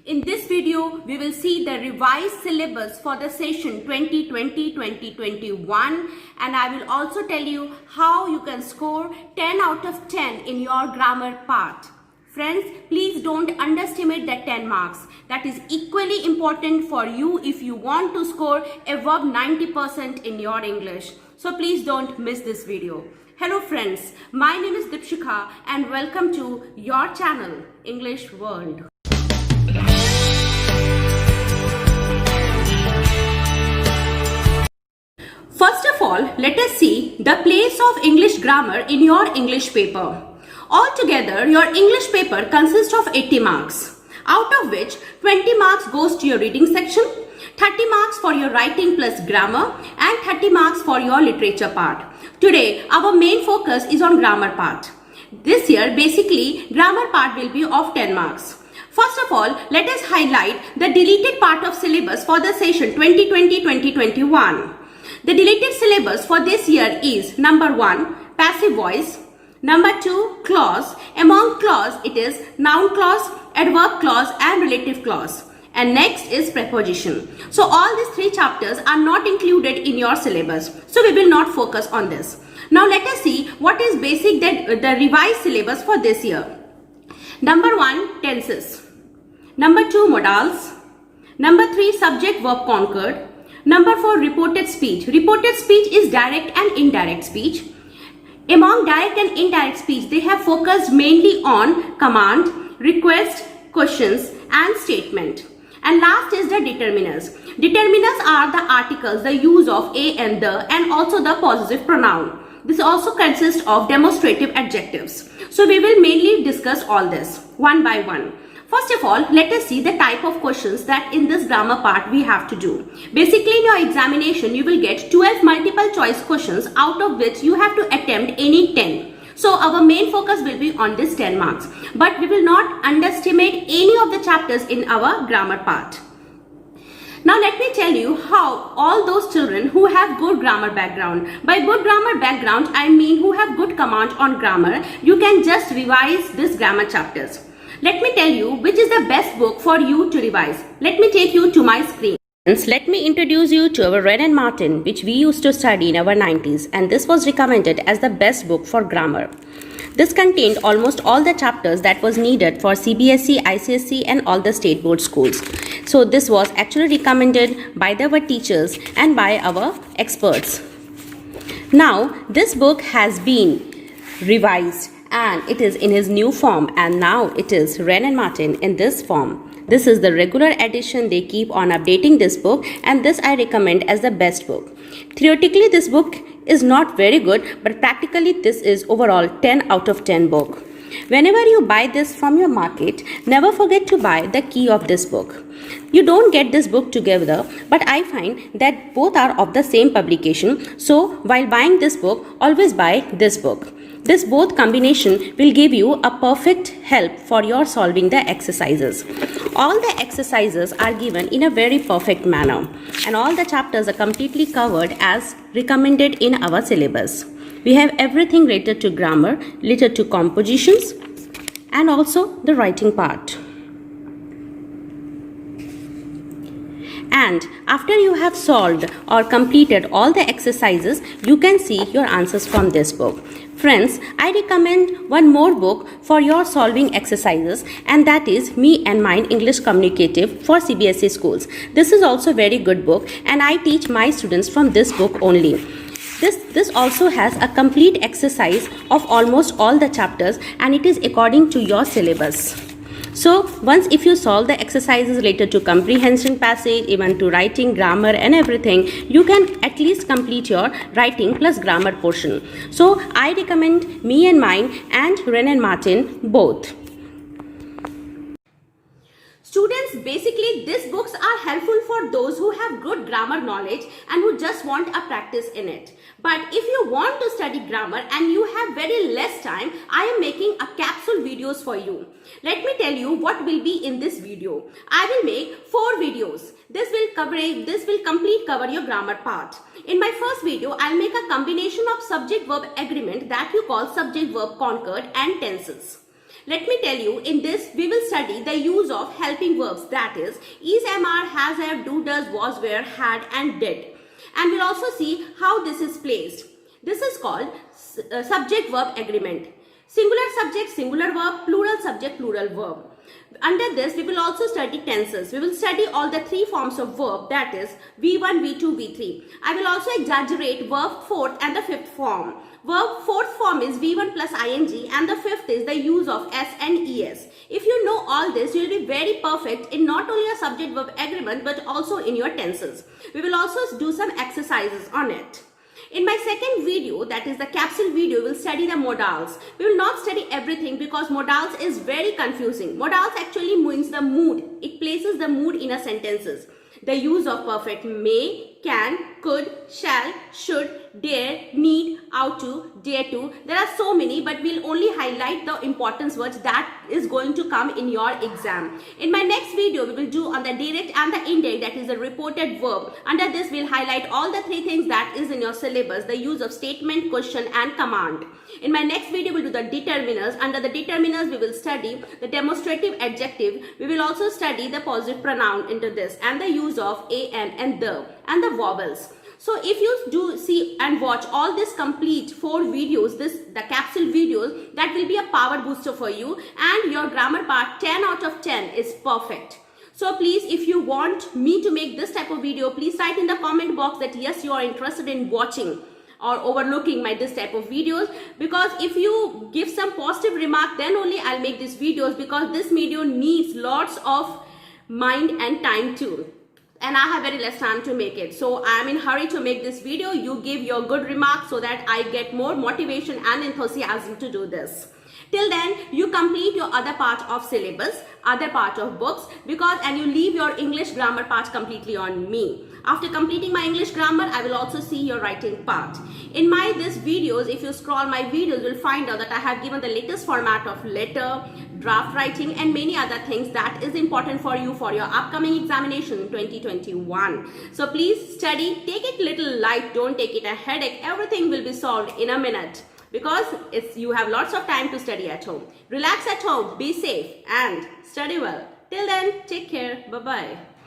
In this video, we will see the revised syllabus for the session 2020-2021, and I will also tell you how you can score 10 out of 10 in your grammar part. Friends, please don't underestimate the 10 marks. That is equally important for you if you want to score above 90% in your English. So please don't miss this video. Hello friends, my name is Dipshika and welcome to your channel, English World. First of all, let us see the place of English grammar in your English paper. Altogether, your English paper consists of 80 marks, out of which 20 marks goes to your reading section, 30 marks for your writing plus grammar, and 30 marks for your literature part. Today, our main focus is on grammar part. This year, basically, grammar part will be of 10 marks. First of all, let us highlight the deleted part of syllabus for the session 2020-2021. The deleted syllabus for this year is number 1, passive voice, number 2, clause. Among clause, it is noun clause, adverb clause and relative clause. And next is preposition. So all these 3 chapters are not included in your syllabus. So we will not focus on this. Now let us see what is basic the revised syllabus for this year. Number 1, tenses. Number 2, modals. Number 3, subject verb conquered. Number 4, reported speech. Reported speech is direct and indirect speech. Among direct and indirect speech, they have focused mainly on command, request, questions and statement. And last is the determiners. Determiners are the articles, the use of a and the, and also the possessive pronoun. This also consists of demonstrative adjectives. So we will mainly discuss all this one by one. First of all, let us see the type of questions that in this grammar part we have to do. Basically, in your examination, you will get 12 multiple choice questions, out of which you have to attempt any 10. So our main focus will be on this 10 marks. But we will not underestimate any of the chapters in our grammar part. Now let me tell you how all those children who have good grammar background, by good grammar background I mean who have good command on grammar, you can just revise this grammar chapters. Let me tell you which is the best book for you to revise. Let me take you to my screen. Let me introduce you to our Wren and Martin, which we used to study in our 90s, and this was recommended as the best book for grammar. This contained almost all the chapters that was needed for CBSE, ICSE and all the state board schools. So this was actually recommended by our teachers and by our experts. Now this book has been revised and it is in his new form, and now it is Wren and Martin in this form. This is the regular edition. They keep on updating this book, and this I recommend as the best book. Theoretically, this book is not very good, but practically this is overall 10 out of 10 book. Whenever you buy this from your market, never forget to buy the key of this book. You don't get this book together, but I find that both are of the same publication. So while buying this book, always buy this book. This both combination will give you a perfect help for your solving the exercises. All the exercises are given in a very perfect manner, and all the chapters are completely covered as recommended in our syllabus. We have everything related to grammar, related to compositions, and also the writing part. And after you have solved or completed all the exercises, you can see your answers from this book. Friends, I recommend one more book for your solving exercises, and that is Me and Mine English Communicative for CBSE schools. This is also a very good book, and I teach my students from this book only. This also has a complete exercise of almost all the chapters, and it is according to your syllabus. So once if you solve the exercises related to comprehension passage, even to writing, grammar and everything, you can at least complete your writing plus grammar portion. So I recommend Me and Mine and Wren and Martin both. Students, basically these books are helpful for those who have good grammar knowledge and who just want a practice in it. But if you want to study grammar and you have very less time, I am making a capsule videos for you. Let me tell you what will be in this video. I will make 4 videos. This will complete cover your grammar part. In my first video, I'll make a combination of subject-verb agreement that you call subject-verb conquered and tenses. Let me tell you, in this we will study the use of helping verbs, that is am, has, have, do, does, was, were, had and did. And we'll also see how this is placed. This is called subject-verb agreement. Singular subject, singular verb, plural subject, plural verb. Under this, we will also study tenses. We will study all the three forms of verb, that is V1, V2, V3. I will also exaggerate verb fourth and the fifth form. Verb fourth form is V1 plus ing and the fifth is the use of S and ES. If you know all this, you will be very perfect in not only a subject-verb agreement but also in your tenses. We will also do some exercises on it. In my second video, that is the capsule video, we will study the modals. We will not study everything because modals is very confusing. Modals actually means the mood. It places the mood in a sentences. The use of perfect may, can, could, shall, should, dare, need, ought to, dare to. There are so many, but we'll only highlight the importance words that is going to come in your exam. In my next video, we will do on the direct and the indirect, that is the reported verb. Under this, we'll highlight all the three things that is in your syllabus, the use of statement, question and command. In my next video, we'll do the determiners. Under the determiners, we will study the demonstrative adjective. We will also study the positive pronoun into this and the use of a, and the vowels. So if you do see and watch all this complete 4 videos, the capsule videos, that will be a power booster for you and your grammar part 10 out of 10 is perfect. So please, if you want me to make this type of video, please write in the comment box that yes, you are interested in watching or overlooking this type of videos, because if you give some positive remark, then only I'll make these videos, because this video needs lots of mind and time too. And I have very less time to make it. So I am in hurry to make this video. You give your good remarks so that I get more motivation and enthusiasm to do this. Till then, you complete your other part of syllabus, other part of books, and you leave your English grammar part completely on me. After completing my English grammar, I will also see your writing part. In this videos, if you scroll my videos, you'll find out that I have given the latest format of letter, draft writing and many other things that is important for you for your upcoming examination 2021. So please study, take it little light, don't take it a headache. Everything will be solved in a minute, because you have lots of time to study at home. Relax at home, be safe and study well. Till then, take care. Bye-bye.